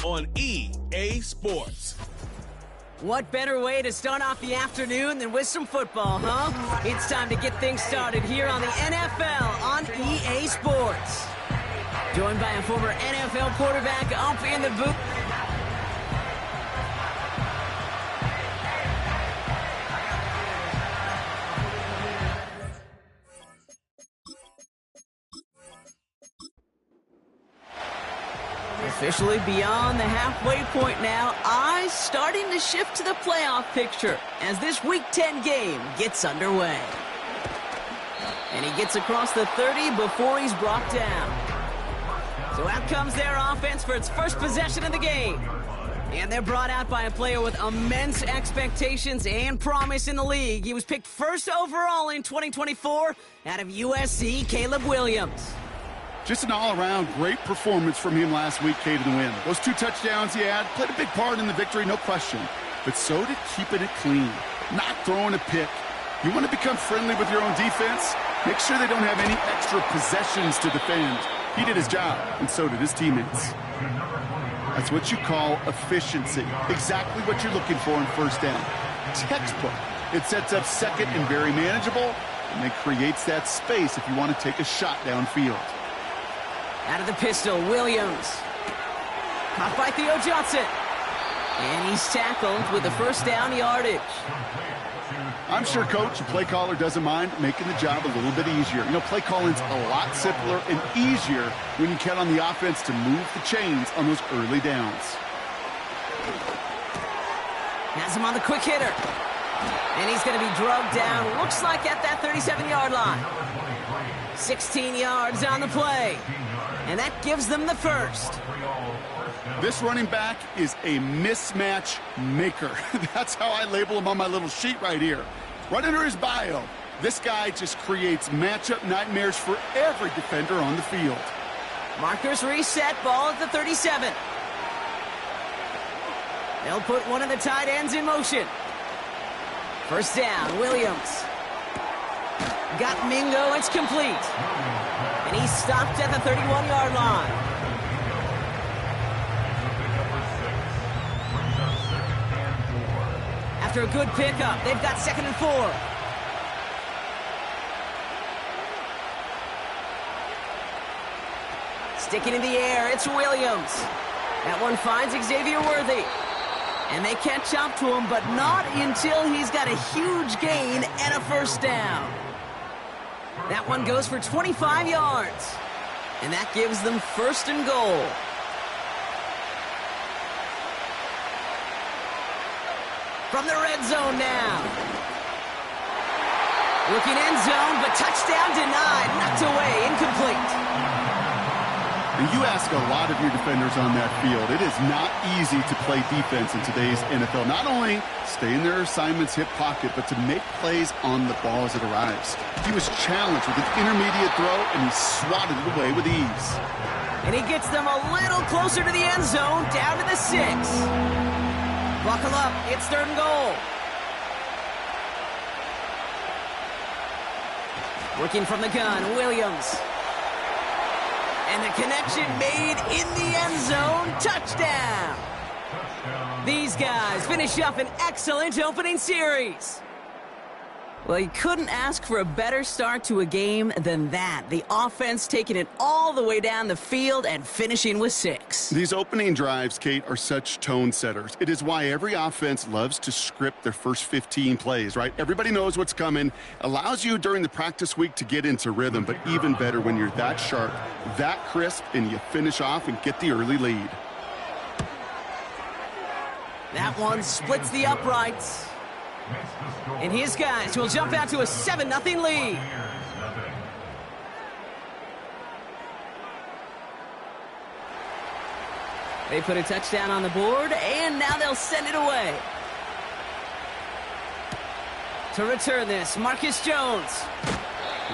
on EA Sports. What better way to start off the afternoon than with some football, huh? It's time to get things started here on the NFL on EA Sports. Joined by a former NFL quarterback up in the booth. Officially beyond the halfway point now, eyes starting to shift to the playoff picture as this Week 10 game gets underway. And he gets across the 30 before he's brought down. So out comes their offense for its first possession of the game. And they're brought out by a player with immense expectations and promise in the league. He was picked first overall in 2024 out of USC, Caleb Williams. Just an all-around great performance from him last week, Kate, in the win. Those 2 touchdowns he had played a big part in the victory, no question. But so did keeping it clean, not throwing a pick. You want to become friendly with your own defense? Make sure they don't have any extra possessions to defend. He did his job, and so did his teammates. That's what you call efficiency. Exactly what you're looking for in first down. Textbook. It sets up second and very manageable, and it creates that space if you want to take a shot downfield. Out of the pistol, Williams. Caught by Theo Johnson. And he's tackled with the first down yardage. I'm sure Coach, the play caller, doesn't mind making the job a little bit easier. You know, play calling's a lot simpler and easier when you count on the offense to move the chains on those early downs. Has him on the quick hitter. And he's going to be drugged down, looks like at that 37-yard line. 16 yards on the play. And that gives them the first. This running back is a mismatch maker. That's how I label him on my little sheet right here. Right under his bio, this guy just creates matchup nightmares for every defender on the field. Markers reset, ball at the 37. They'll put one of the tight ends in motion. First down, Williams. Got Mingo, it's complete. And he's stopped at the 31-yard line. After a good pickup, they've got 2nd and 4. Sticking in the air, it's Williams. That one finds Xavier Worthy. And they catch up to him, but not until he's got a huge gain and a first down. That one goes for 25 yards. And that gives them 1st and goal. From the red zone now. Looking end zone, but touchdown denied. Knocked away, incomplete. And you ask a lot of your defenders on that field. It is not easy to play defense in today's NFL. Not only stay in their assignment's hip pocket, but to make plays on the ball as it arrives. He was challenged with an intermediate throw, and he swatted it away with ease. And he gets them a little closer to the end zone, down to the 6. Buckle up, it's 3rd and goal. Working from the gun, Williams. And the connection made in the end zone. Touchdown! These guys finish up an excellent opening series. Well, you couldn't ask for a better start to a game than that. The offense taking it all the way down the field and finishing with 6. These opening drives, Kate, are such tone setters. It is why every offense loves to script their first 15 plays, right? Everybody knows what's coming. Allows you during the practice week to get into rhythm, but even better when you're that sharp, that crisp, and you finish off and get the early lead. That one splits the uprights. And his guys will jump out to a 7-0 lead. They put a touchdown on the board, and now they'll send it away. To return this, Marcus Jones.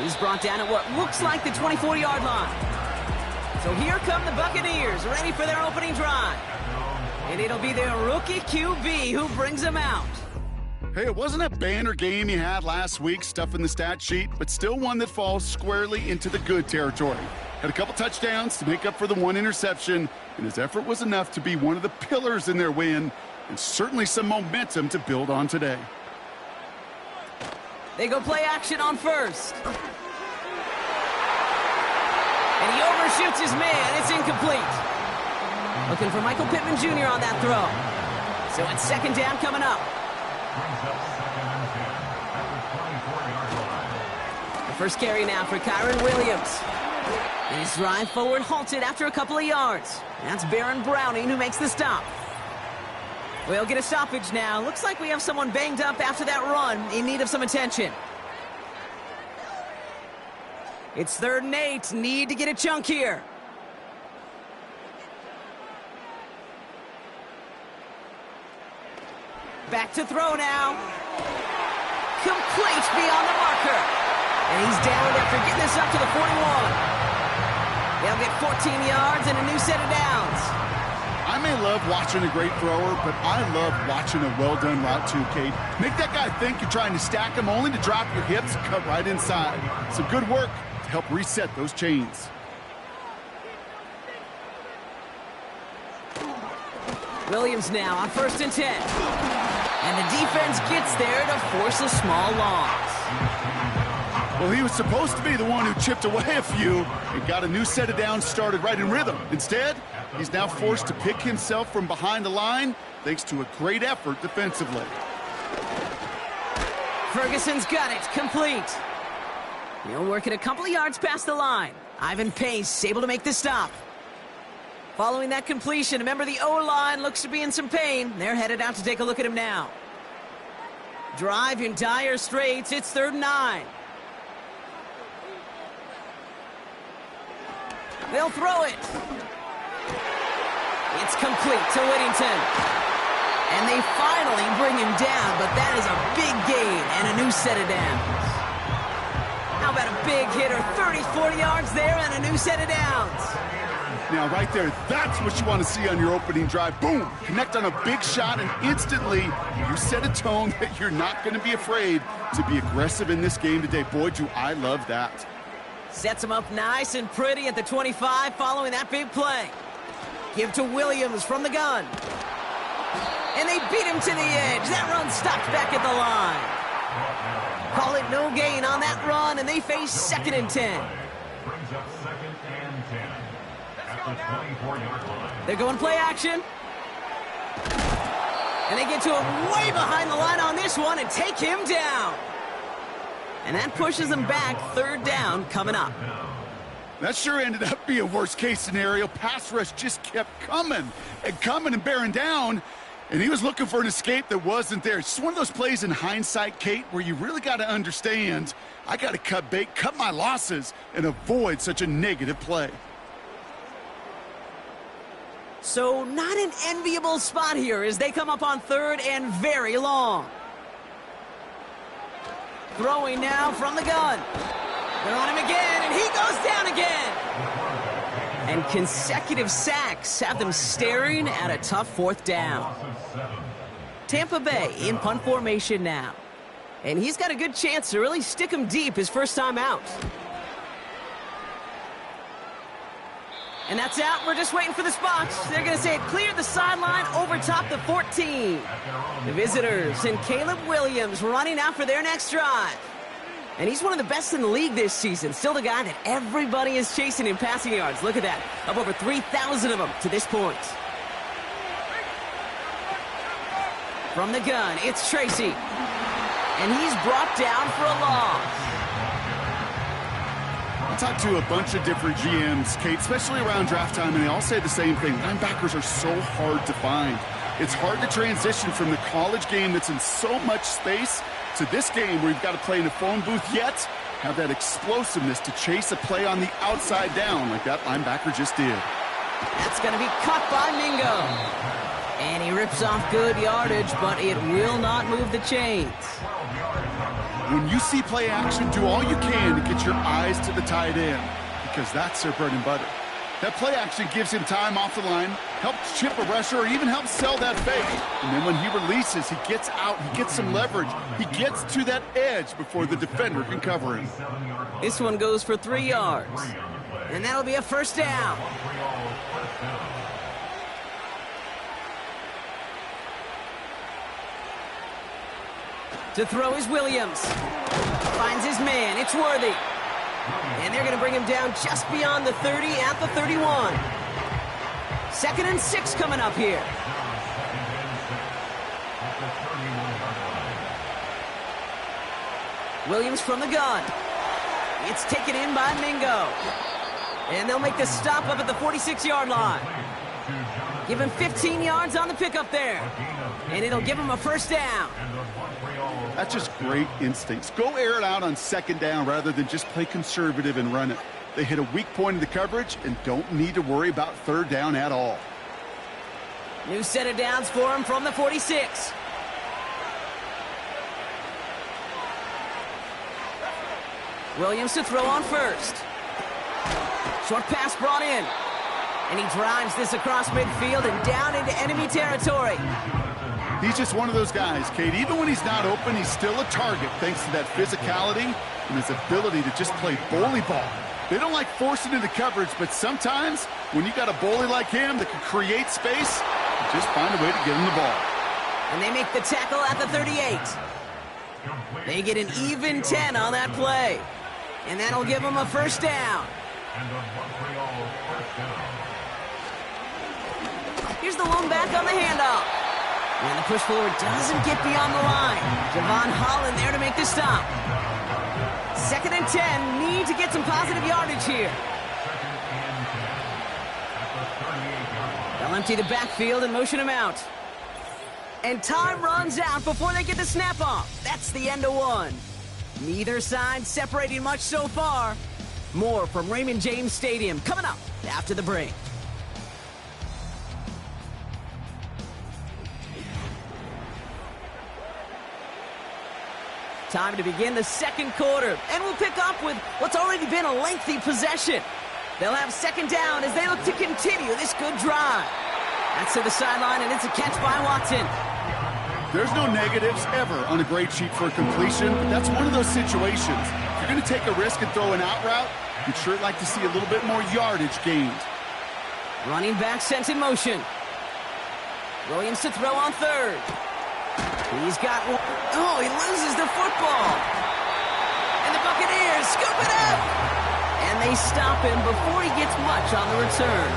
He's brought down at what looks like the 24-yard line. So here come the Buccaneers, ready for their opening drive. And it'll be their rookie QB who brings them out. Hey, it wasn't a banner game he had last week, stuff in the stat sheet, but still one that falls squarely into the good territory. Had a couple touchdowns to make up for the one interception, and his effort was enough to be one of the pillars in their win, and certainly some momentum to build on today. They go play action on first. And he overshoots his man. It's incomplete. Looking for Michael Pittman Jr. on that throw. So it's second down coming up. The first carry now for Kyron Williams. His drive forward halted after a couple of yards. That's Baron Browning who makes the stop. We'll get a stoppage now. Looks like we have someone banged up after that run, in need of some attention. It's 3rd and 8. Need to get a chunk here. Back to throw now. Complete beyond the marker. And he's down after getting this up to the 41. They'll get 14 yards and a new set of downs. I may love watching a great thrower, but I love watching a well-done route too, Kate. Make that guy think you're trying to stack him only to drop your hips, cut right inside. Some good work to help reset those chains. Williams now on 1st and 10. And the defense gets there to force a small loss. Well, he was supposed to be the one who chipped away a few and got a new set of downs started right in rhythm. Instead, he's now forced to pick himself from behind the line thanks to a great effort defensively. Ferguson's got it. Complete. He'll work it a couple of yards past the line. Ivan Pace able to make the stop. Following that completion, a member of the O-line looks to be in some pain. They're headed out to take a look at him now. Drive in dire straits. It's 3rd and 9. They'll throw it. It's complete to Whittington. And they finally bring him down, but that is a big gain and a new set of downs. How about a big hitter, 30, 40 yards there and a new set of downs. Now, right there, that's what you want to see on your opening drive. Boom! Connect on a big shot, and instantly you set a tone that you're not going to be afraid to be aggressive in this game today. Boy, do I love that. Sets him up nice and pretty at the 25 following that big play. Give to Williams from the gun. And they beat him to the edge. That run stopped back at the line. Call it no gain on that run, and they face 2nd and 10. They're going play action. And they get to him way behind the line on this one and take him down. And that pushes them back. 3rd down coming up. That sure ended up being a worst-case scenario. Pass rush just kept coming and bearing down. And he was looking for an escape that wasn't there. It's just one of those plays in hindsight, Kate, where you really got to understand, I got to cut bait, cut my losses, and avoid such a negative play. So not an enviable spot here as they come up on 3rd and very long. Throwing now from the gun. They're on him again, and he goes down again. And consecutive sacks have them staring at a tough 4th down. Tampa Bay in punt formation now. And he's got a good chance to really stick him deep his first time out. And that's out. We're just waiting for the spots. They're going to say it cleared the sideline over top the 14. The visitors and Caleb Williams running out for their next drive. And he's one of the best in the league this season. Still the guy that everybody is chasing in passing yards. Look at that. Up over 3,000 of them to this point. From the gun, it's Tracy. And he's brought down for a loss. I talked to a bunch of different GMs, Kate, especially around draft time, and they all say the same thing. Linebackers are so hard to find. It's hard to transition from the college game that's in so much space to this game where you've got to play in a phone booth, yet have that explosiveness to chase a play on the outside down like that linebacker just did. That's going to be cut by Mingo. And he rips off good yardage, but it will not move the chains. When you see play action, do all you can to get your eyes to the tight end, because that's their bread and butter. That play action gives him time off the line, helps chip a rusher, or even helps sell that fake. And then when he releases, he gets out, he gets some leverage. He gets to that edge before the defender can cover him. This one goes for 3 yards. And that'll be a first down. To throw is Williams. Finds his man. It's Worthy. And they're going to bring him down just beyond the 30 at the 31. 2nd and 6 coming up here. Williams from the gun. It's taken in by Mingo. And they'll make the stop up at the 46-yard line. Give him 15 yards on the pickup there. And it'll give him a first down. That's just great instincts. Go air it out on 2nd down rather than just play conservative and run it. They hit a weak point in the coverage and don't need to worry about 3rd down at all. New set of downs for him from the 46. Williams to throw on first. Short pass brought in. And he drives this across midfield and down into enemy territory. He's just one of those guys, Kate. Even when he's not open, he's still a target thanks to that physicality and his ability to just play bully ball. They don't like forcing into coverage, but sometimes when you got a bully like him that can create space, you just find a way to get him the ball. And they make the tackle at the 38. They get an even 10 on that play. And that'll give them a first down. Here's the lone back on the handoff. And the push forward doesn't get beyond the line. Javon Holland there to make the stop. 2nd and 10. Need to get some positive yardage here. They'll empty the backfield and motion him out. And time runs out before they get the snap off. That's the end of one. Neither side separating much so far. More from Raymond James Stadium coming up after the break. Time to begin the 2nd quarter, and we'll pick up with what's already been a lengthy possession. They'll have 2nd down as they look to continue this good drive. That's to the sideline, and it's a catch by Watson. There's no negatives ever on a grade sheet for a completion, but that's one of those situations. If you're going to take a risk and throw an out route, you'd sure like to see a little bit more yardage gained. Running back sent in motion. Williams to throw on 3rd. He's got one. Oh, he loses the football. And the Buccaneers scoop it up. And they stop him before he gets much on the return.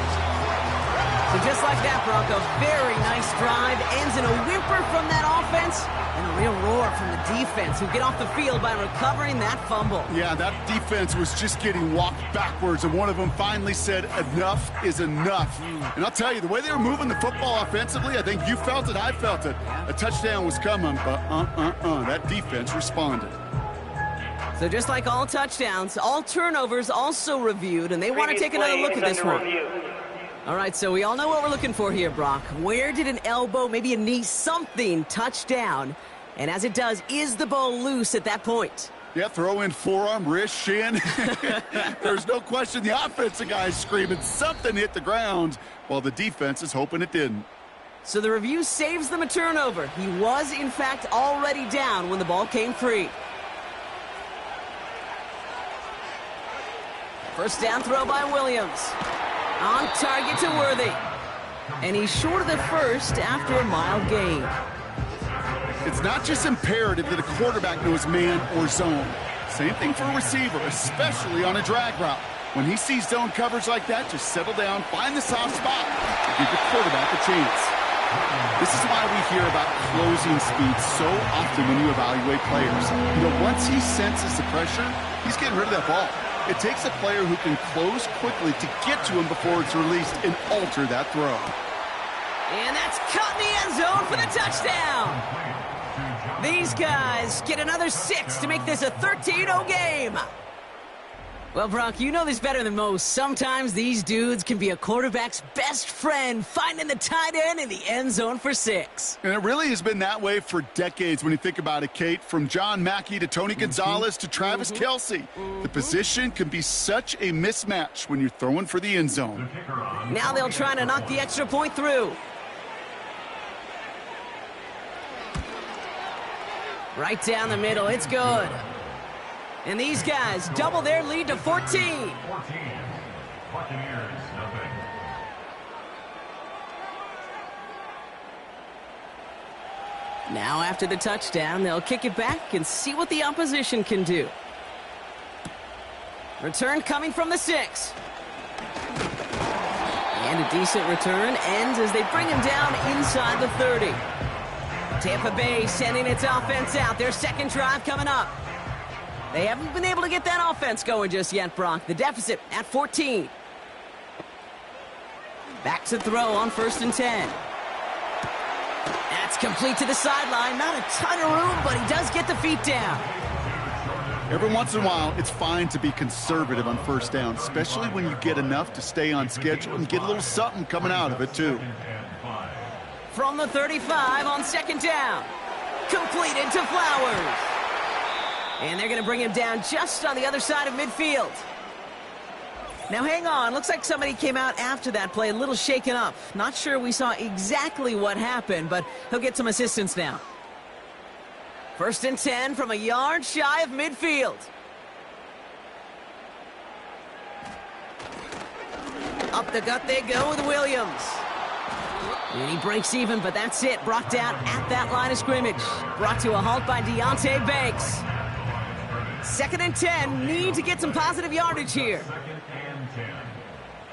So just like that, Brock, a very nice drive. Ends in a whimper from that offense. And a real roar from the defense, who get off the field by recovering that fumble. Yeah, that defense was just getting walked backwards, and one of them finally said, enough is enough. And I'll tell you, the way they were moving the football offensively, I think you felt it, I felt it. A touchdown was coming, but that defense responded. So just like all touchdowns, all turnovers also reviewed, and they want to take another look at this one. All right, so we all know what we're looking for here, Brock. Where did an elbow, maybe a knee, something touch down? And as it does, is the ball loose at that point? Yeah, throw in forearm, wrist, shin. There's no question the offensive guy is screaming something hit the ground while the defense is hoping it didn't. So the review saves them a turnover. He was, in fact, already down when the ball came free. First down throw by Williams. On target to Worthy. And he's short of the first after a mild gain. It's not just imperative that a quarterback knows man or zone. Same thing for a receiver, especially on a drag route. When he sees zone coverage like that, just settle down, find the soft spot, and give the quarterback a chance. This is why we hear about closing speed so often when you evaluate players. You know, once he senses the pressure, he's getting rid of that ball. It takes a player who can close quickly to get to him before it's released and alter that throw. And that's caught in the end zone for the touchdown. These guys get another 6 to make this a 13-0 game. Well, Brock, you know this better than most. Sometimes these dudes can be a quarterback's best friend, finding the tight end in the end zone for 6. And it really has been that way for decades when you think about it, Kate. From John Mackey to Tony Gonzalez to Travis Kelce. The position can be such a mismatch when you're throwing for the end zone. Now they'll try to knock the extra point through. Right down the middle, it's good. And these guys double their lead to 14. 14. Buccaneers, nothing. Now after the touchdown, they'll kick it back and see what the opposition can do. Return coming from the 6. And a decent return ends as they bring him down inside the 30. Tampa Bay sending its offense out. Their second drive coming up. They haven't been able to get that offense going just yet, Brock. The deficit at 14. Back to throw on 1st and 10. That's complete to the sideline. Not a ton of room, but he does get the feet down. Every once in a while, it's fine to be conservative on 1st down, especially when you get enough to stay on schedule and get a little something coming out of it, too. From the 35 on 2nd down. Completed to Flowers. And they're going to bring him down just on the other side of midfield. Now hang on, looks like somebody came out after that play a little shaken up. Not sure we saw exactly what happened, but he'll get some assistance now. 1st and 10 from a yard shy of midfield. Up the gut they go with Williams. And he breaks even, but that's it. Brought down at that line of scrimmage. Brought to a halt by Deontay Banks. 2nd and 10, need to get some positive yardage here. 2nd and 10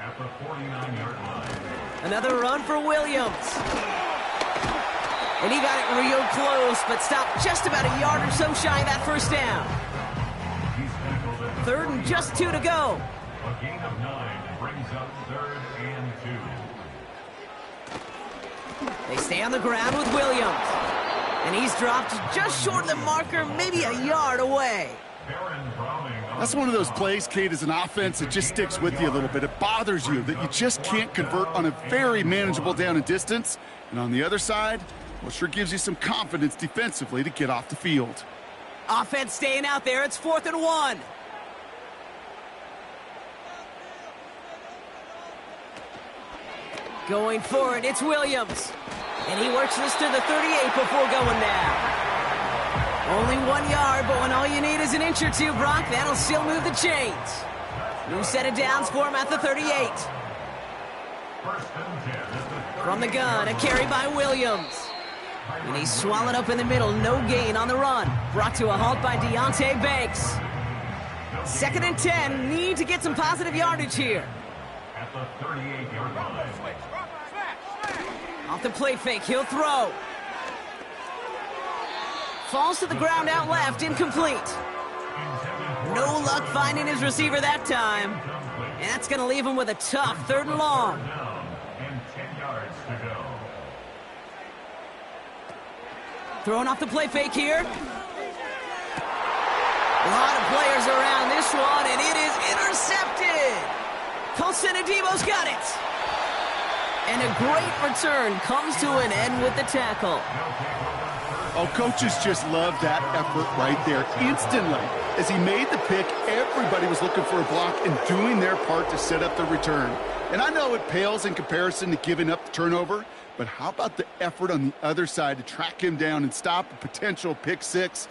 at the 49-yard line. Another run for Williams. And he got it real close, but stopped just about a yard or so shy of that 1st down. 3rd and just 2 to go. A gain of 9 brings up 3rd and 2. They stay on the ground with Williams. And he's dropped just short of the marker, maybe a yard away. That's one of those plays, Kate, as an offense that just sticks with you a little bit. It bothers you that you just can't convert on a very manageable down and distance. And on the other side, well, sure gives you some confidence defensively to get off the field. Offense staying out there. It's 4th and 1. Going for it, it's Williams. And he works this to the 38 before going down. Only 1 yard, but when all you need is an inch or two, Brock, that'll still move the chains. New set of downs for him at the 38. From the gun, a carry by Williams. And he's swallowed up in the middle, no gain on the run. Brought to a halt by Deontay Banks. 2nd and 10, need to get some positive yardage here. At the 38-yard line. Off the play fake, he'll throw. Falls to the ground out left, incomplete. No luck finding his receiver that time. And that's going to leave him with a tough 3rd and long. And 10 yards to go. Throwing off the play fake here. A lot of players around this one, and it is intercepted. Colson Adebo's got it. And a great return comes to an end with the tackle. Oh, coaches just love that effort right there. Instantly, as he made the pick, everybody was looking for a block and doing their part to set up the return. And I know it pales in comparison to giving up the turnover, but how about the effort on the other side to track him down and stop a potential pick 6?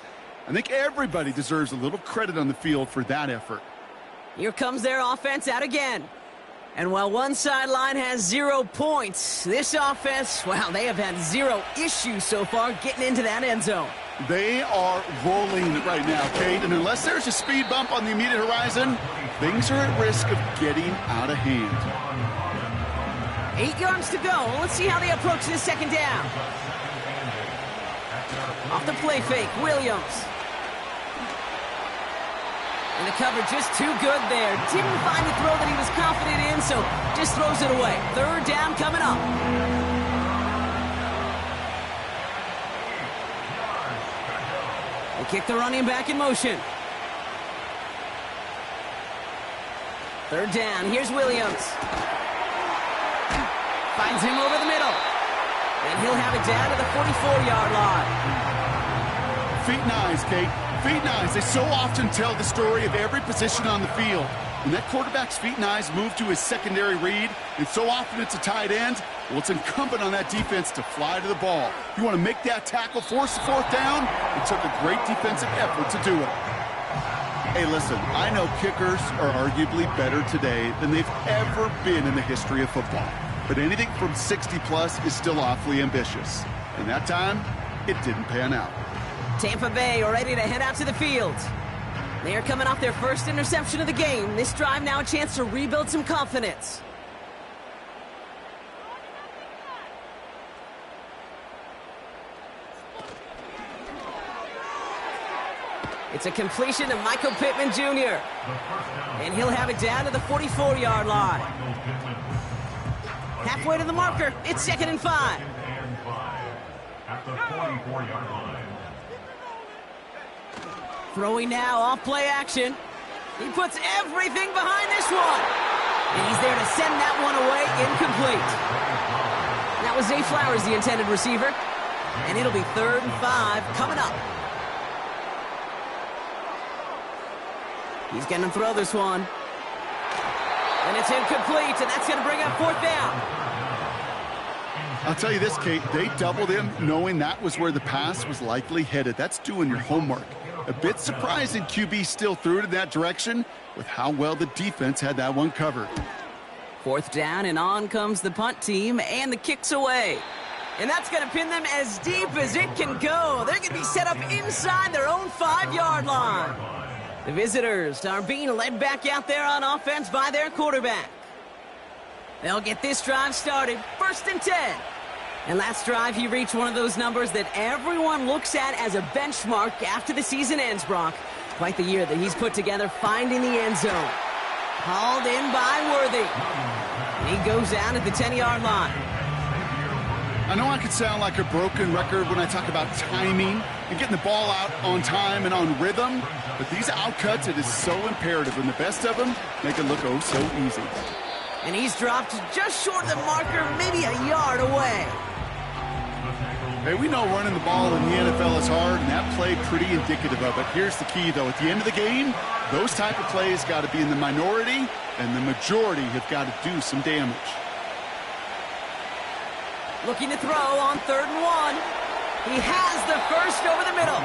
I think everybody deserves a little credit on the field for that effort. Here comes their offense out again. And while one sideline has 0 points, this offense, well, they have had 0 issues so far getting into that end zone. They are rolling right now, Kate, and unless there's a speed bump on the immediate horizon, things are at risk of getting out of hand. 8 yards to go. Let's see how they approach this 2nd down. Off the play fake, Williams. And the cover just too good there. Didn't find a throw that he was confident in, so just throws it away. 3rd down coming up. They kick the running back in motion. Third down. Here's Williams. Finds him over the middle. And he'll have it down to the 44-yard line. Feet and eyes, Kate. Feet and eyes. They so often tell the story of every position on the field. When that quarterback's feet and eyes move to his secondary read, and so often it's a tight end, well, it's incumbent on that defense to fly to the ball. You want to make that tackle, force the fourth down. It took a great defensive effort to do it. Hey, listen, I know kickers are arguably better today than they've ever been in the history of football. But anything from 60-plus is still awfully ambitious. And that time, it didn't pan out. Tampa Bay are ready to head out to the field. They are coming off their first interception of the game. This drive now a chance to rebuild some confidence. It's a completion to Michael Pittman Jr. And he'll have it down to the 44-yard line. Halfway to the marker. It's 2nd and 5. At the 44-yard line. Throwing now off play action. He puts everything behind this one. And he's there to send that one away incomplete. That was Zay Flowers, the intended receiver. And it'll be 3rd and 5 coming up. He's going to throw this one. And it's incomplete, and that's going to bring up 4th down. I'll tell you this, Kate, they doubled him knowing that was where the pass was likely headed. That's doing your homework. A bit surprising QB still threw it in that direction with how well the defense had that one covered. 4th down, and on comes the punt team, and the kick's away. And that's going to pin them as deep as it can go. They're going to be set up inside their own 5-yard line. The visitors are being led back out there on offense by their quarterback. They'll get this drive started, 1st and 10. And last drive, he reached one of those numbers that everyone looks at as a benchmark after the season ends, Brock. Quite the year that he's put together finding the end zone. Hauled in by Worthy. And he goes out at the 10-yard line. I know I could sound like a broken record when I talk about timing and getting the ball out on time and on rhythm, but these outcuts, it is so imperative, and the best of them make it look oh so easy. And he's dropped just short of the marker, maybe a yard away. Hey, we know running the ball in the NFL is hard, and that play pretty indicative of it. Here's the key, though. At the end of the game, those type of plays got to be in the minority, and the majority have got to do some damage. Looking to throw on 3rd and 1. He has the first over the middle.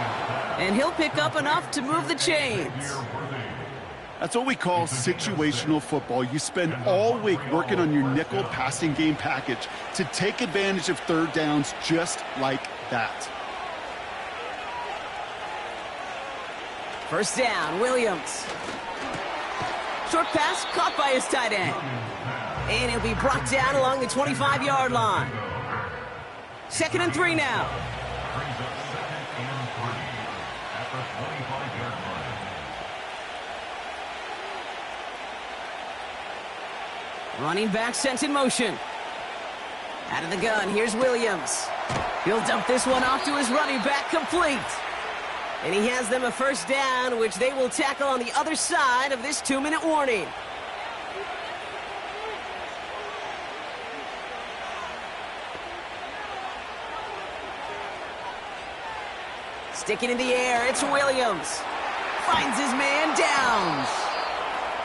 And he'll pick up enough to move the chains. That's what we call situational football. You spend all week working on your nickel passing game package to take advantage of 3rd downs just like that. 1st down, Williams. Short pass caught by his tight end. And he'll be brought down along the 25-yard line. 2nd and 3 now. Brings up 2nd and 3 at the 25-yard line. Running back sent in motion. Out of the gun, here's Williams. He'll dump this one off to his running back, complete. And he has them a 1st down, which they will tackle on the other side of this 2-minute warning. Sticking in the air, it's Williams. Finds his man, Downs.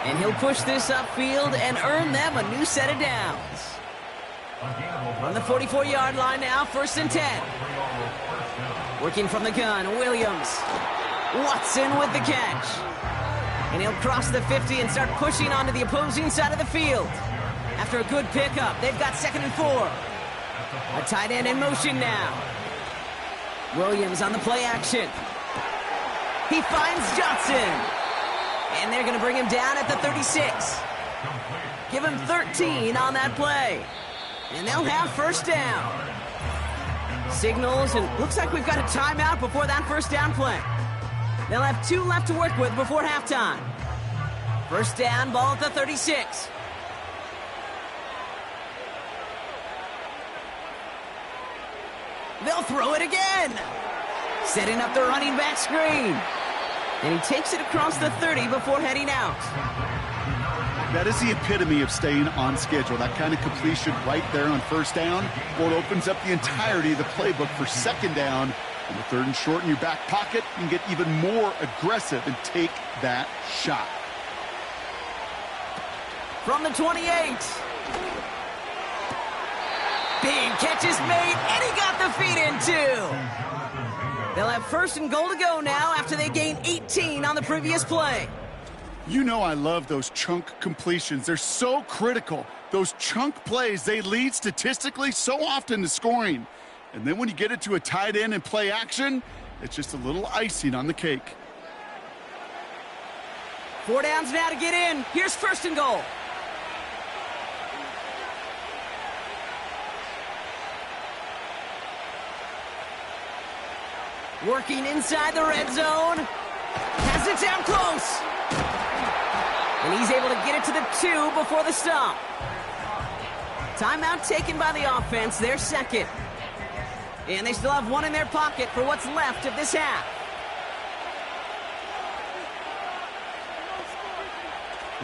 And he'll push this upfield and earn them a new set of downs. On the 44-yard line now, 1st and 10. Working from the gun, Williams. Watson with the catch. And he'll cross the 50 and start pushing onto the opposing side of the field. After a good pickup, they've got 2nd and 4. A tight end in motion now. Williams on the play action. He finds Johnson. And they're going to bring him down at the 36. Give him 13 on that play. And they'll have 1st down. Signals, and looks like we've got a timeout before that 1st down play. They'll have 2 left to work with before halftime. 1st down, ball at the 36. They'll throw it again. Setting up the running back screen. And he takes it across the 30 before heading out. That is the epitome of staying on schedule. That kind of completion right there on first down. Well, it opens up the entirety of the playbook for second down. And the third and short in your back pocket, you can get even more aggressive and take that shot. From the 28. Big catch is made, and he got the feet in too. They'll have first and goal to go now after they gained 18 on the previous play. You know I love those chunk completions. They're so critical. Those chunk plays, they lead statistically so often to scoring. And then when you get it to a tight end and play action, it's just a little icing on the cake. 4 downs now to get in. Here's first and goal. Working inside the red zone. Has it down close. And he's able to get it to the 2 before the stop. Timeout taken by the offense, their second. And they still have one in their pocket for what's left of this half.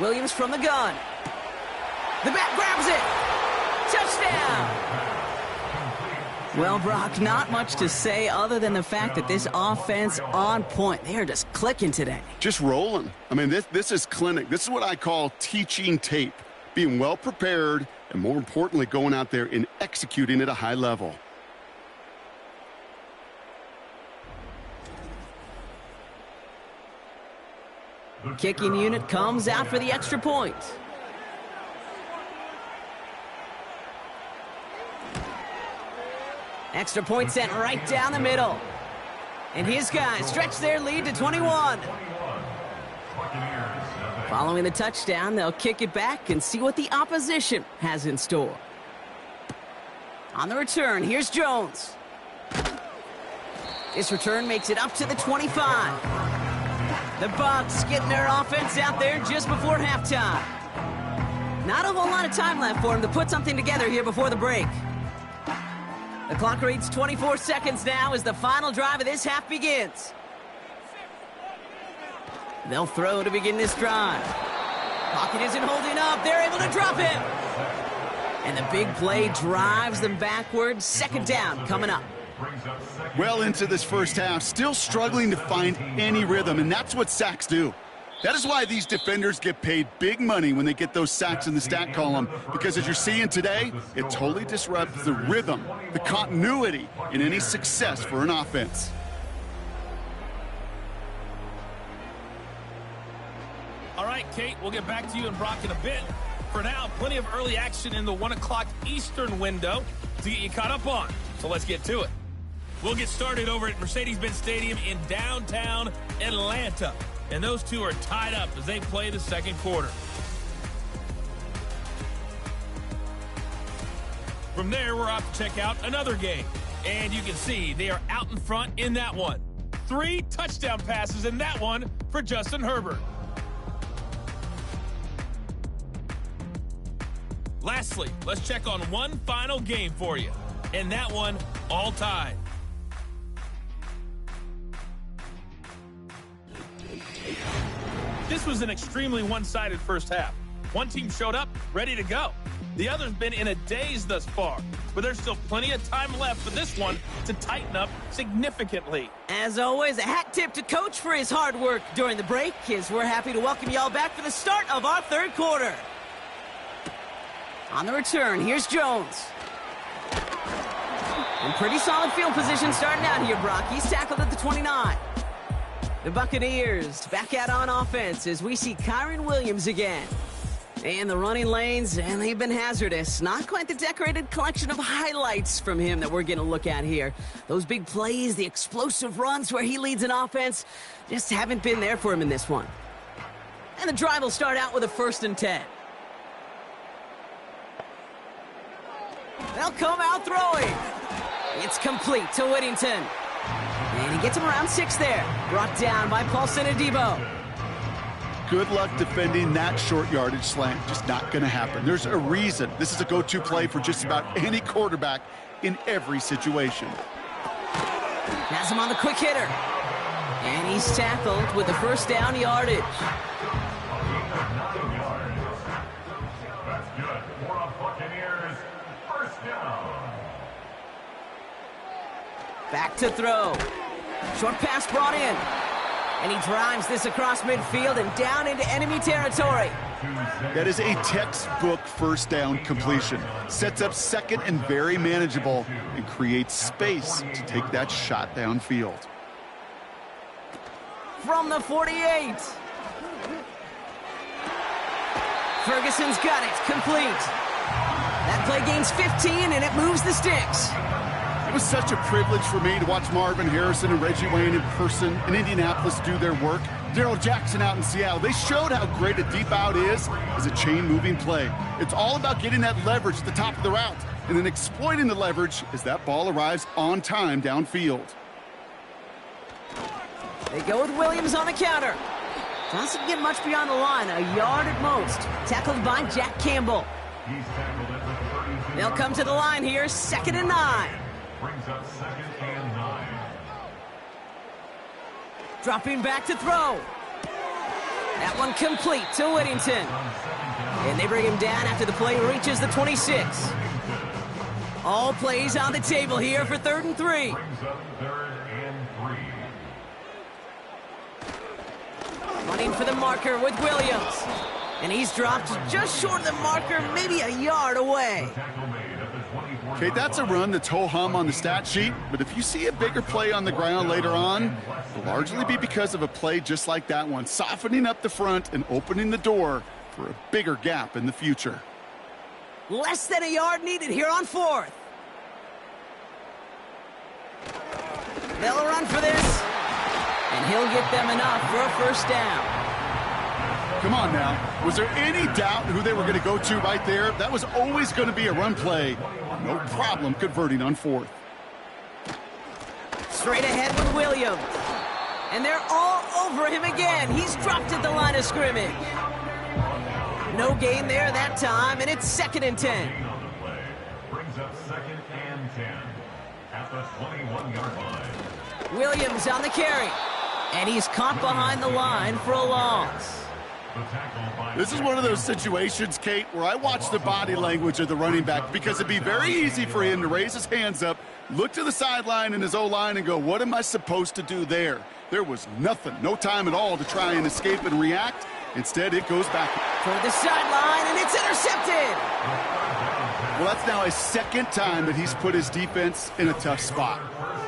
Williams from the gun. The back grabs it. Touchdown. Well, Brock, not much to say other than the fact that this offense on point. They are just clicking today. Just rolling. I mean, this is clinic. This is what I call teaching tape. Being well prepared and, more importantly, going out there and executing at a high level. Kicking unit comes out for the extra point. Extra point sent right down the middle. And his guys stretch their lead to 21. Following the touchdown, they'll kick it back and see what the opposition has in store. On the return, here's Jones. This return makes it up to the 25. The Bucs getting their offense out there just before halftime. Not a whole lot of time left for them to put something together here before the break. The clock reads 24 seconds now as the final drive of this half begins. They'll throw to begin this drive. Pocket isn't holding up. They're able to drop him. And the big play drives them backwards. Second down coming up. Well into this first half, still struggling to find any rhythm, and that's what sacks do. That is why these defenders get paid big money when they get those sacks in the stat column, because as you're seeing today, it totally disrupts the rhythm, the continuity in any success for an offense. All right, Kate, we'll get back to you and Brock in a bit. For now, plenty of early action in the 1 o'clock Eastern window to get you caught up on. So let's get to it. We'll get started over at Mercedes-Benz Stadium in downtown Atlanta. And those two are tied up as they play the second quarter. From there, we're off to check out another game. And you can see they are out in front in that one. 3 touchdown passes in that one for Justin Herbert. Lastly, let's check on one final game for you. And that one, all tied. This was an extremely one-sided first half. One team showed up, ready to go. The other's been in a daze thus far, but there's still plenty of time left for this one to tighten up significantly. As always, a hat tip to Coach for his hard work during the break, as we're happy to welcome y'all back for the start of our third quarter. On the return, here's Jones. And pretty solid field position starting out here, Brock. He's tackled at the 29. The Buccaneers back out on offense as we see Kyron Williams again. And the running lanes, and they've been hazardous. Not quite the decorated collection of highlights from him that we're going to look at here. Those big plays, the explosive runs where he leads an offense, just haven't been there for him in this one. And the drive will start out with a 1st and 10. They'll come out throwing. It's complete to Whittington. And he gets him around 6 there. Brought down by Paulson Adebo. Good luck defending that short yardage slant. Just not going to happen. There's a reason. This is a go-to play for just about any quarterback in every situation. Has him on the quick hitter. And he's tackled with the first down yardage. Back to throw. Short pass brought in. And he drives this across midfield and down into enemy territory. That is a textbook first down completion. Sets up second and very manageable and creates space to take that shot downfield. From the 48. Ferguson's got it. Complete. That play gains 15 and it moves the sticks. It was such a privilege for me to watch Marvin Harrison and Reggie Wayne in person in Indianapolis do their work. Darrell Jackson out in Seattle. They showed how great a deep out is as a chain-moving play. It's all about getting that leverage at the top of the route and then exploiting the leverage as that ball arrives on time downfield. They go with Williams on the counter. Doesn't get much beyond the line, a yard at most. Tackled by Jack Campbell. They'll come to the line here, 2nd and 9. Brings up 2nd and 9. Dropping back to throw. That one complete to Whittington. And they bring him down after the play reaches the 26. All plays on the table here for 3rd and 3. Brings up 3rd and 3. Running for the marker with Williams. And he's dropped just short of the marker, maybe a yard away. Okay, that's a run that's ho-hum on the stat sheet, but if you see a bigger play on the ground later on, it'll largely be because of a play just like that one, softening up the front and opening the door for a bigger gap in the future. Less than a yard needed here on 4th. They'll run for this, and he'll get them enough for a 1st down. Come on now. Was there any doubt who they were going to go to right there? That was always going to be a run play. No problem converting on 4th. Straight ahead with Williams. And they're all over him again. He's dropped at the line of scrimmage. No gain there that time, and it's 2nd and 10. Brings up 2nd and 10 at the 21-yard line. Williams on the carry. And he's caught behind the line for a loss. This is one of those situations, Kate, where I watch the body language of the running back because it'd be very easy for him to raise his hands up, look to the sideline in his O-line and go, what am I supposed to do there? There was nothing, no time at all to try and escape and react. Instead, it goes back toward the sideline, and it's intercepted. Well, that's now his 2nd time that he's put his defense in a tough spot.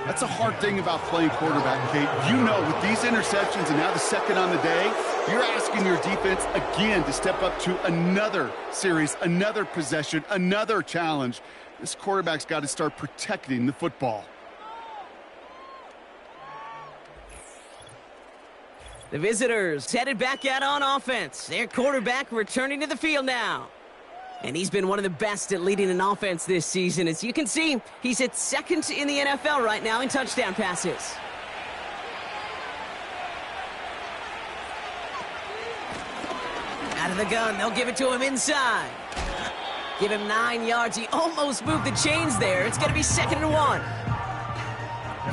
That's a hard thing about playing quarterback, Kate. You know, with these interceptions and now the 2nd on the day, you're asking your defense again to step up to another series, another possession, another challenge. This quarterback's got to start protecting the football. The visitors headed back out on offense. Their quarterback returning to the field now. And he's been one of the best at leading an offense this season. As you can see, he's at 2nd in the NFL right now in touchdown passes. Out of the gun, they'll give it to him inside. Give him 9 yards. He almost moved the chains there. It's going to be 2nd and 1.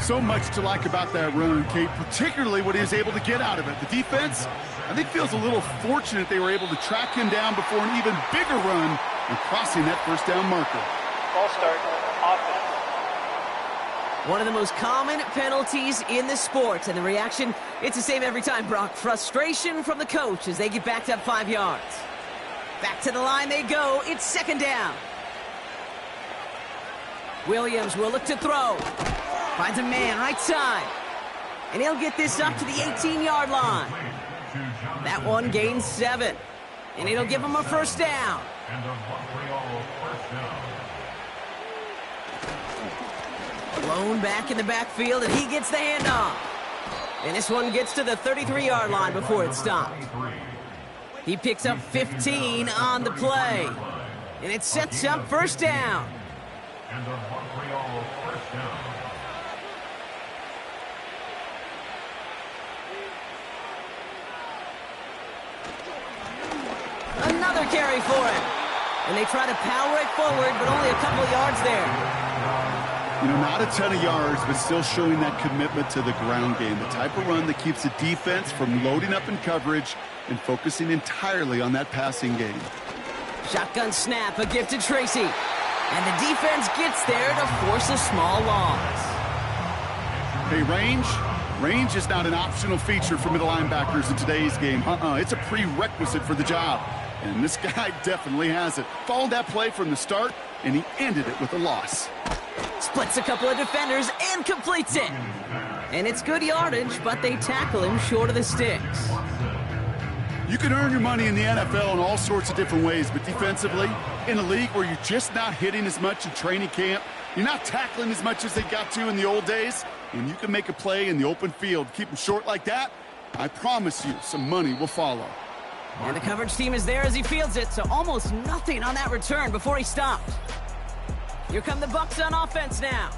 So much to like about that run, Kate, particularly what he was able to get out of it. The defense, I think, feels a little fortunate they were able to track him down before an even bigger run and crossing that 1st down marker. Ball start, offense. One of the most common penalties in the sport, and the reaction, it's the same every time, Brock. Frustration from the coach as they get backed up 5 yards. Back to the line they go. It's 2nd down. Williams will look to throw. Finds a man right side. And he'll get this up to the 18-yard line. That one gains 7. And it'll give him a 1st down. And a Montreal 1st down. Blown back in the backfield, and he gets the handoff. And this one gets to the 33-yard line before it's stopped. He picks up 15 on the play. And it sets up 1st down. And a Montreal 1st down. Another carry for him. And they try to power it forward, but only a couple of yards there. You know, not a ton of yards, but still showing that commitment to the ground game. The type of run that keeps the defense from loading up in coverage and focusing entirely on that passing game. Shotgun snap, a gift to Tracy. And the defense gets there to force a small loss. Hey, range is not an optional feature for middle linebackers in today's game. It's a prerequisite for the job. And this guy definitely has it. Followed that play from the start, and he ended it with a loss. Splits a couple of defenders and completes it. And it's good yardage, but they tackle him short of the sticks. You can earn your money in the NFL in all sorts of different ways, but defensively, in a league where you're just not hitting as much in training camp, you're not tackling as much as they got to in the old days, when you can make a play in the open field, keep them short like that, I promise you some money will follow. And the coverage team is there as he fields it, so almost nothing on that return before he stopped. Here come the Bucs on offense now.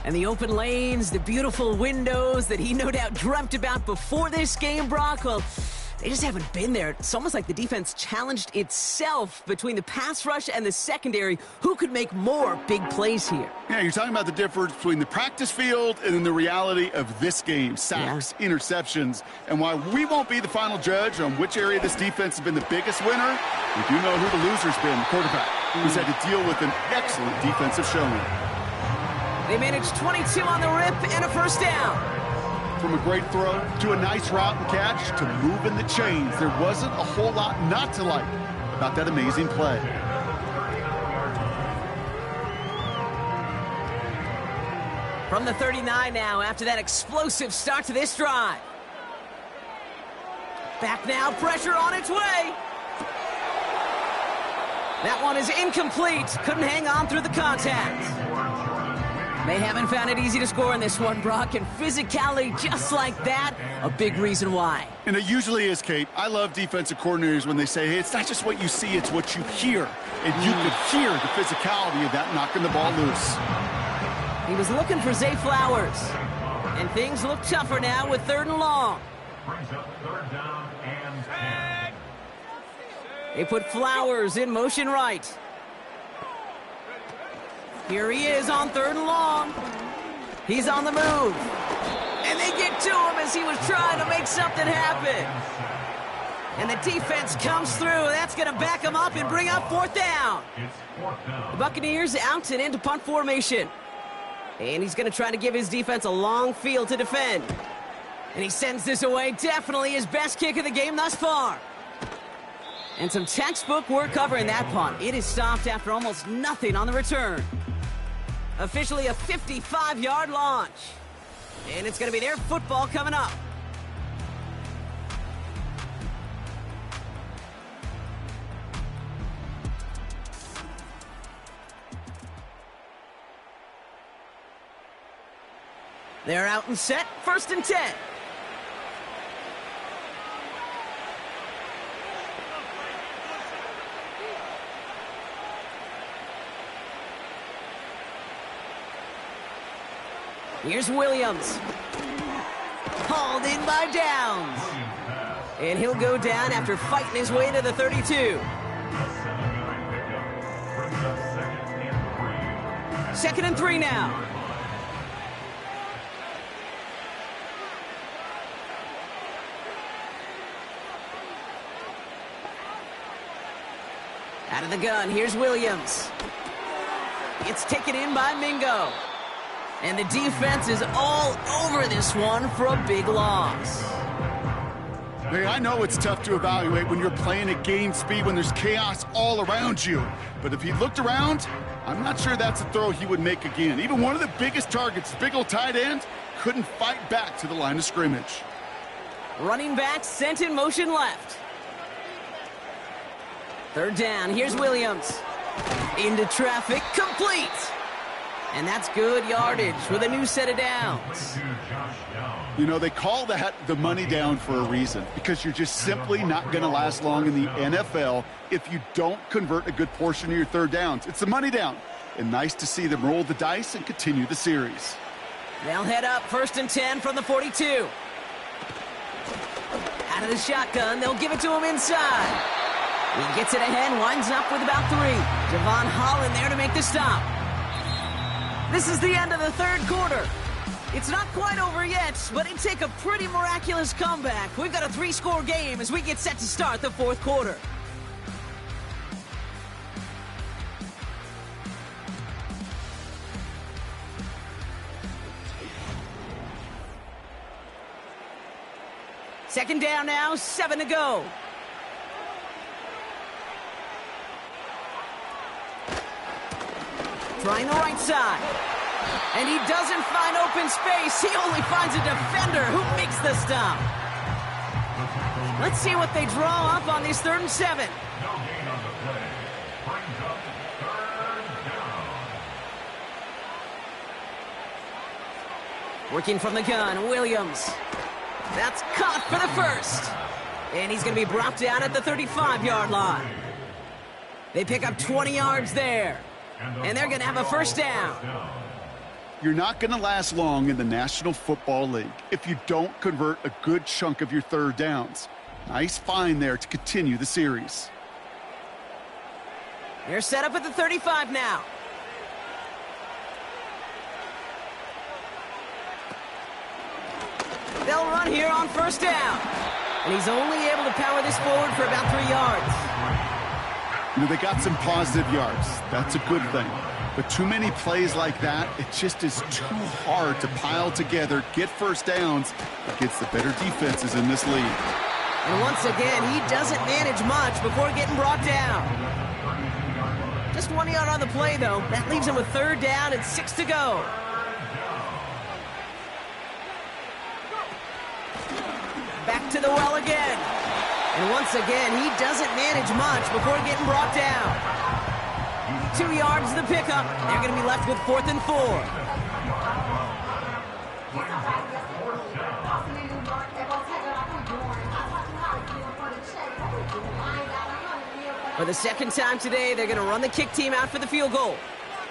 And the open lanes, the beautiful windows that he no doubt dreamt about before this game, Brock, well, they just haven't been there. It's almost like the defense challenged itself between the pass rush and the secondary. Who could make more big plays here? Yeah, you're talking about the difference between the practice field and then the reality of this game. Sacks, interceptions. And while we won't be the final judge on which area this defense has been the biggest winner, we do know who the loser's been, the quarterback, who's had to deal with an excellent defensive showing. They managed 22 on the rip and a first down. From a great throw to a nice route and catch to moving the chains, there wasn't a whole lot not to like about that amazing play. From the 39 now after that explosive start to this drive. Back now, pressure on its way. That one is incomplete. Couldn't hang on through the contact. They haven't found it easy to score in this one, Brock, and physicality just like that, a big reason why. And it usually is, Kate. I love defensive coordinators when they say, hey, it's not just what you see, it's what you hear. And you could hear the physicality of that knocking the ball loose. He was looking for Zay Flowers. And things look tougher now with 3rd and long. Brings up 3rd down and 10. They put Flowers in motion right. Here he is on 3rd and long. He's on the move. And they get to him as he was trying to make something happen. And the defense comes through. That's going to back him up and bring up 4th down. It's 4th down. The Buccaneers out and into punt formation. And he's going to try to give his defense a long field to defend. And he sends this away. Definitely his best kick of the game thus far. And some textbook work covering that punt. It is stopped after almost nothing on the return. Officially a 55-yard launch. And it's going to be their football coming up. They're out and set. 1st and 10. Here's Williams. Hauled in by Downs. And he'll go down after fighting his way to the 32. The 7-yard pickup brings up 2nd and 3. 2nd and 3 now. Out of the gun, here's Williams. It's taken in by Mingo. And the defense is all over this one for a big loss. Hey, I know it's tough to evaluate when you're playing at game speed when there's chaos all around you. But if he looked around, I'm not sure that's a throw he would make again. Even one of the biggest targets, big old tight end, couldn't fight back to the line of scrimmage. Running back sent in motion left. 3rd down, here's Williams. Into traffic, complete. And that's good yardage with a new set of downs. You know, they call that the money down for a reason, because you're just simply not going to last long in the NFL if you don't convert a good portion of your 3rd downs. It's the money down. And nice to see them roll the dice and continue the series. They'll head up 1st and 10 from the 42. Out of the shotgun, they'll give it to him inside. He gets it ahead, winds up with about 3. Javon Holland there to make the stop. This is the end of the 3rd quarter. It's not quite over yet, but it'd take a pretty miraculous comeback. We've got a 3-score game as we get set to start the 4th quarter. Second down now, 7 to go. Trying the right side. And he doesn't find open space. He only finds a defender who makes the stop. Let's see what they draw up on these 3rd and 7. No gain on the play. Brings up 3rd down. Working from the gun, Williams. That's caught for the first. And he's going to be brought down at the 35-yard line. They pick up 20 yards there. And they're going to have a first down. You're not going to last long in the National Football League if you don't convert a good chunk of your 3rd downs. Nice find there to continue the series. They're set up at the 35 now. They'll run here on first down. And he's only able to power this forward for about 3 yards. You know, they got some positive yards. That's a good thing. But too many plays like that, it just is too hard to pile together, get first downs against the better defenses in this league. And once again, he doesn't manage much before getting brought down. Just 1 yard on the play, though. That leaves him with 3rd down and 6 to go. Back to the well again. And once again, he doesn't manage much before getting brought down. 2 yards to the pickup. They're going to be left with 4th and 4. For the 2nd time today, they're going to run the kick team out for the field goal.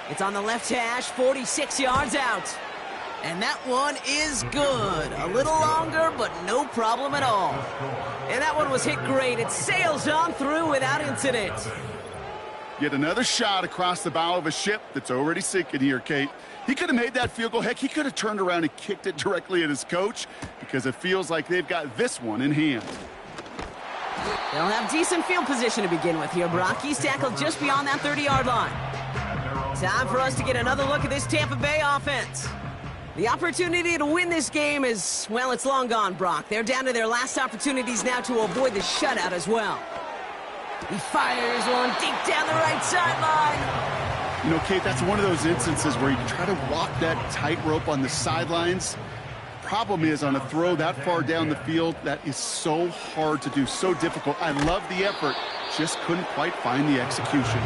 It's on the left hash, 46 yards out. And that one is good. A little longer, but no problem at all. And that one was hit great. It sails on through without incident. Yet another shot across the bow of a ship that's already sinking here, Kate. He could have made that field goal. Heck, he could have turned around and kicked it directly at his coach because it feels like they've got this one in hand. They'll have decent field position to begin with here, Brock. He's tackled just beyond that 30-yard line. Time for us to get another look at this Tampa Bay offense. The opportunity to win this game is, well, it's long gone, Brock. They're down to their last opportunities now to avoid the shutout as well. He fires one deep down the right sideline. You know, Kate, that's one of those instances where you try to walk that tightrope on the sidelines. Problem is, on a throw that far down the field, that is so hard to do, so difficult. I love the effort, just couldn't quite find the execution.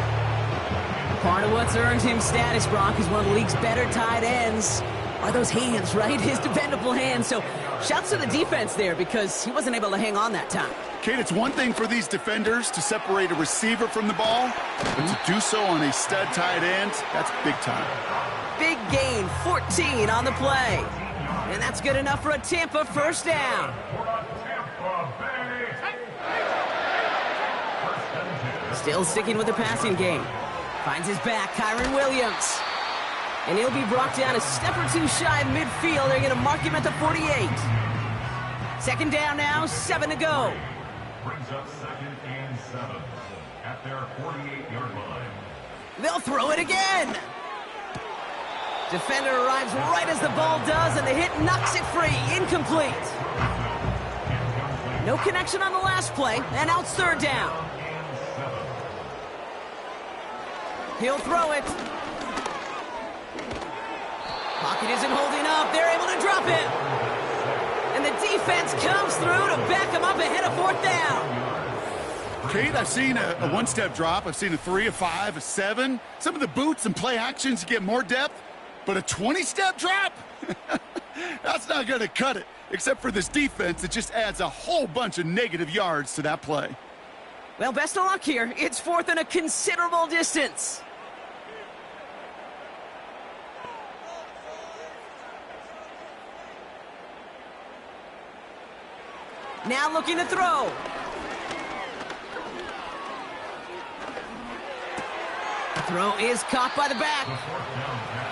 Part of what's earned him status, Brock, is one of the league's better tight ends. Are those hands, right? His dependable hands. So shouts to the defense there because he wasn't able to hang on that time. Kate, it's one thing for these defenders to separate a receiver from the ball, but to do so on a stud tight end, that's big time. Big gain, 14 on the play. And that's good enough for a Tampa first down. Still sticking with the passing game. Finds his back, Kyron Williams. And he'll be brought down a step or two shy of midfield. They're going to mark him at the 48. 2nd down now, 7 to go. Brings up 2nd and 7 at their 48-yard line. They'll throw it again. Defender arrives right as the ball does, and the hit knocks it free. Incomplete. No connection on the last play, and now it's 3rd down. He'll throw it. Pocket isn't holding up. They're able to drop it. And the defense comes through to back him up ahead of 4th down. Kate, I've seen a one-step drop. I've seen a 3, a 5, a 7. Some of the boots and play actions get more depth, but a 20-step drop? That's not going to cut it, except for this defense that just adds a whole bunch of negative yards to that play. Well, best of luck here. It's 4th and a considerable distance. Now looking to throw. The throw is caught by the back.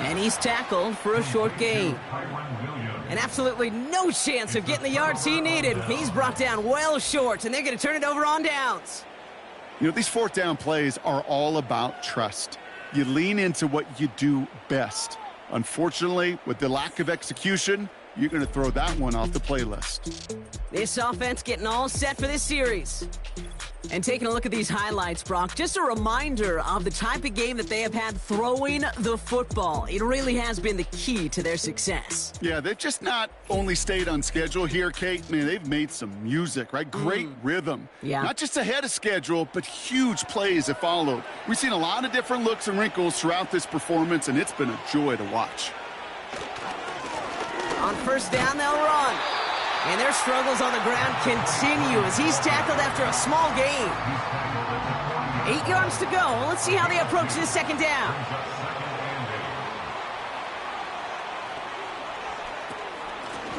And he's tackled for a short gain. And absolutely no chance of getting the yards he needed. He's brought down well short, and they're going to turn it over on downs. You know, these 4th down plays are all about trust. You lean into what you do best. Unfortunately, with the lack of execution, you're going to throw that one off the playlist. This offense getting all set for this series. And taking a look at these highlights, Brock, just a reminder of the type of game that they have had throwing the football. It really has been the key to their success. Yeah, they've just not only stayed on schedule here, Kate. Man, they've made some music, right? Great rhythm. Yeah. Not just ahead of schedule, but huge plays have followed. We've seen a lot of different looks and wrinkles throughout this performance, and it's been a joy to watch. On first down, they'll run. And their struggles on the ground continue as he's tackled after a small gain. 8 yards to go. Let's see how they approach this second down.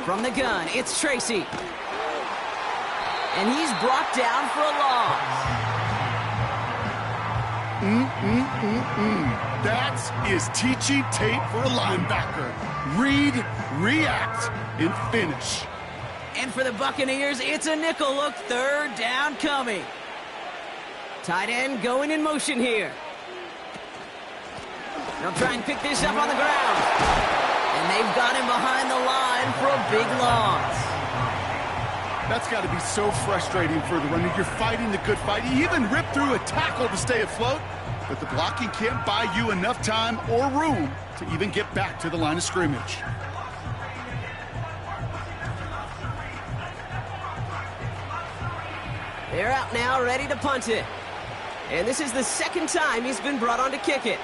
From the gun, it's Tracy. And he's brought down for a loss. That is teaching tape for a linebacker. Read, react, and finish. And for the Buccaneers, it's a nickel look. Third down coming. Tight end going in motion here. They'll try and pick this up on the ground. And they've got him behind the line for a big loss. That's got to be so frustrating for the runner. You're fighting the good fight. You even rip through a tackle to stay afloat, but the blocking can't buy you enough time or room to even get back to the line of scrimmage. They're out now, ready to punt it. And this is the second time he's been brought on to kick it.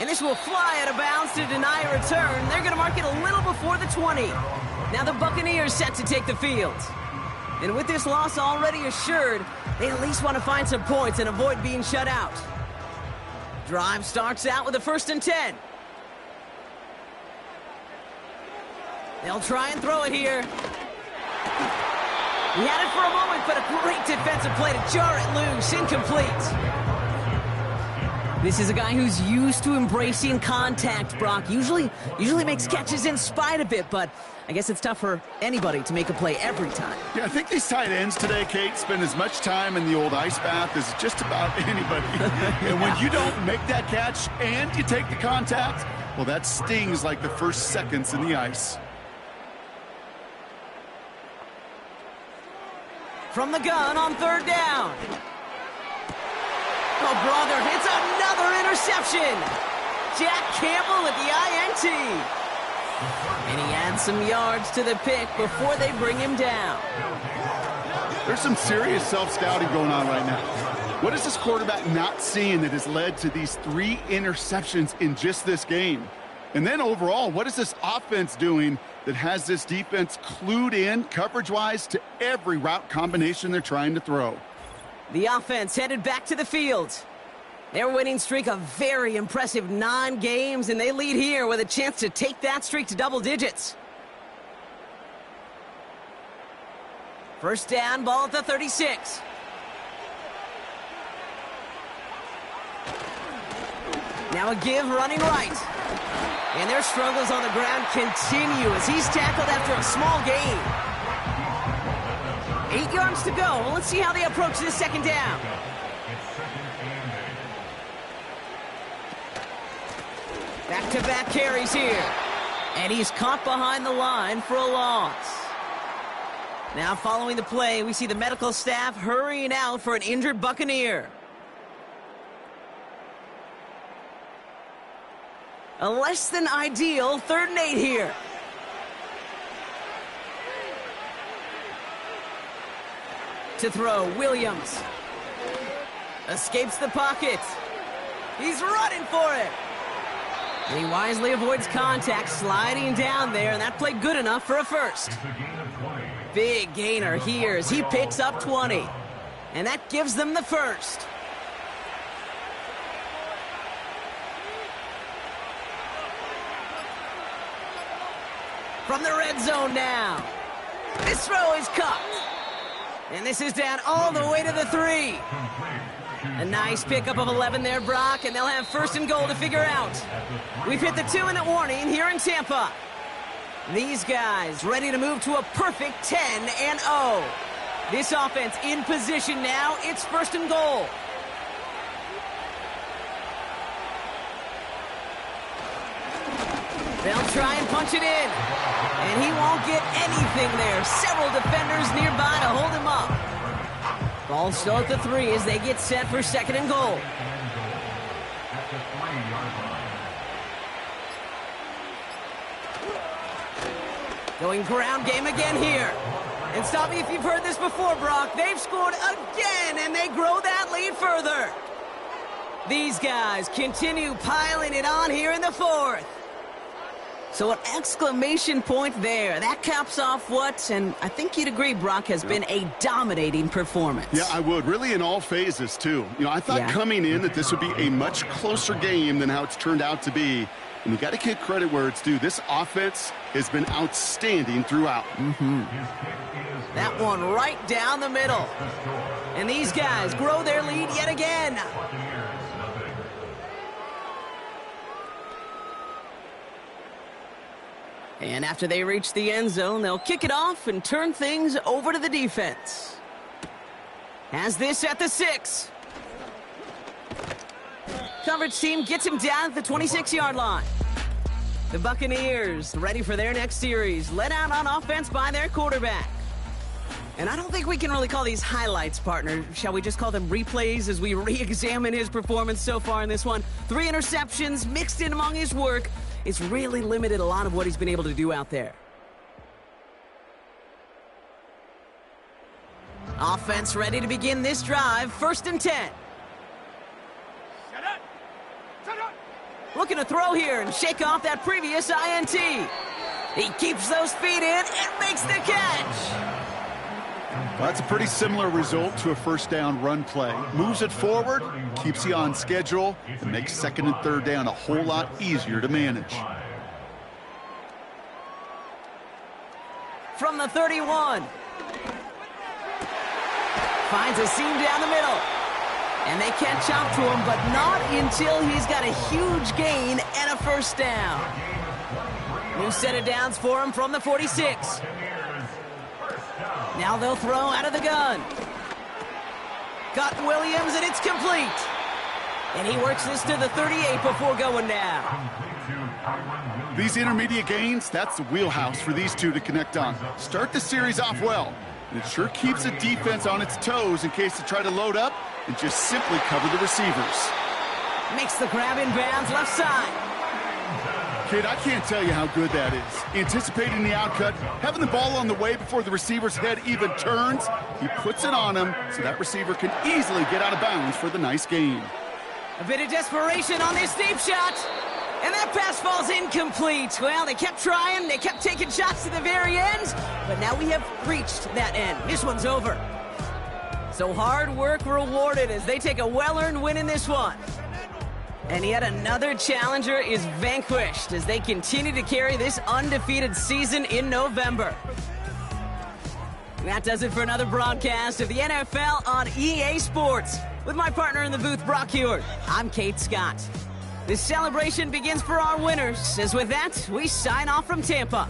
And this will fly out of bounds to deny a return. They're going to mark it a little before the 20. Now the Buccaneers set to take the field. And with this loss already assured, they at least want to find some points and avoid being shut out. Drive starts out with a 1st and 10. They'll try and throw it here. He had it for a moment, but a great defensive play to jar it loose. Incomplete. This is a guy who's used to embracing contact, Brock. Usually makes catches in spite of it, but I guess it's tough for anybody to make a play every time. Yeah, I think these tight ends today, Kate, spend as much time in the old ice bath as just about anybody. And when you don't make that catch and you take the contact, well, that stings like the first seconds in the ice. From the gun on 3rd down. Oh, brother, it's another interception. Jack Campbell with the INT. And he adds some yards to the pick before they bring him down. There's some serious self-scouting going on right now. What is this quarterback not seeing that has led to these 3 interceptions in just this game? And then overall, what is this offense doing that has this defense clued in coverage-wise to every route combination they're trying to throw? The offense headed back to the field. Their winning streak a very impressive 9 games, and they lead here with a chance to take that streak to double digits. First down, ball at the 36. Now a give running right. And their struggles on the ground continue as he's tackled after a small gain. 8 yards to go. Let's see how they approach this second down. Back-to-back carries here. And he's caught behind the line for a loss. Now following the play, we see the medical staff hurrying out for an injured Buccaneer. A less than ideal 3rd and 8 here. To throw, Williams. Escapes the pocket. He's running for it. And he wisely avoids contact, sliding down there, and that played good enough for a first. Big gainer here as he picks up 20. And that gives them the first. From the red zone now. This throw is caught. And this is down all the way to the 3. A nice pickup of 11 there, Brock, and they'll have 1st and goal to figure out. We've hit the 2-minute warning here in Tampa. These guys ready to move to a perfect 10-0. This offense in position now. It's 1st and goal. They'll try and punch it in. And he won't get anything there. Several defenders nearby to hold him up. Ball still at the 3 as they get set for 2nd and goal. Going ground game again here. And stop me if you've heard this before, Brock. They've scored again, and they grow that lead further. These guys continue piling it on here in the 4th. So an exclamation point there. That caps off what, and I think you'd agree, Brock, has been a dominating performance. Yeah, I would. Really in all phases, too. I thought coming in that this would be a much closer game than how it's turned out to be. And you got to give credit where it's due. This offense has been outstanding throughout. That one right down the middle. And these guys grow their lead yet again. And after they reach the end zone, they'll kick it off and turn things over to the defense. Has this at the 6. Coverage team gets him down at the 26-yard line. The Buccaneers ready for their next series, led out on offense by their quarterback. And I don't think we can really call these highlights, partner. Shall we just call them replays as we re-examine his performance so far in this one? 3 interceptions mixed in among his work. It's really limited a lot of what he's been able to do out there. Offense ready to begin this drive. 1st and 10. Looking to throw here and shake off that previous INT. He keeps those feet in and makes the catch. Well, that's a pretty similar result to a 1st down run play. Moves it forward, keeps you on schedule, and makes 2nd and 3rd down a whole lot easier to manage. From the 31. Finds a seam down the middle. And they catch up to him, but not until he's got a huge gain and a 1st down. New set of downs for him from the 46. Now they'll throw out of the gun. Got Williams, and it's complete. And he works this to the 38 before going down. These intermediate gains, that's the wheelhouse for these two to connect on. Start the series off well. And it sure keeps the defense on its toes in case they try to load up and just simply cover the receivers. Makes the grab in bounds left side. Kid, I can't tell you how good that is. Anticipating the outcut, having the ball on the way before the receiver's head even turns, he puts it on him so that receiver can easily get out of bounds for the nice gain. A bit of desperation on this deep shot. And that pass falls incomplete. Well, they kept trying. They kept taking shots to the very end. But now we have reached that end. This one's over. So hard work rewarded as they take a well-earned win in this one. And yet another challenger is vanquished as they continue to carry this undefeated season in November. That does it for another broadcast of the NFL on EA Sports. With my partner in the booth, Brock Heward, I'm Kate Scott. This celebration begins for our winners, as with that, we sign off from Tampa.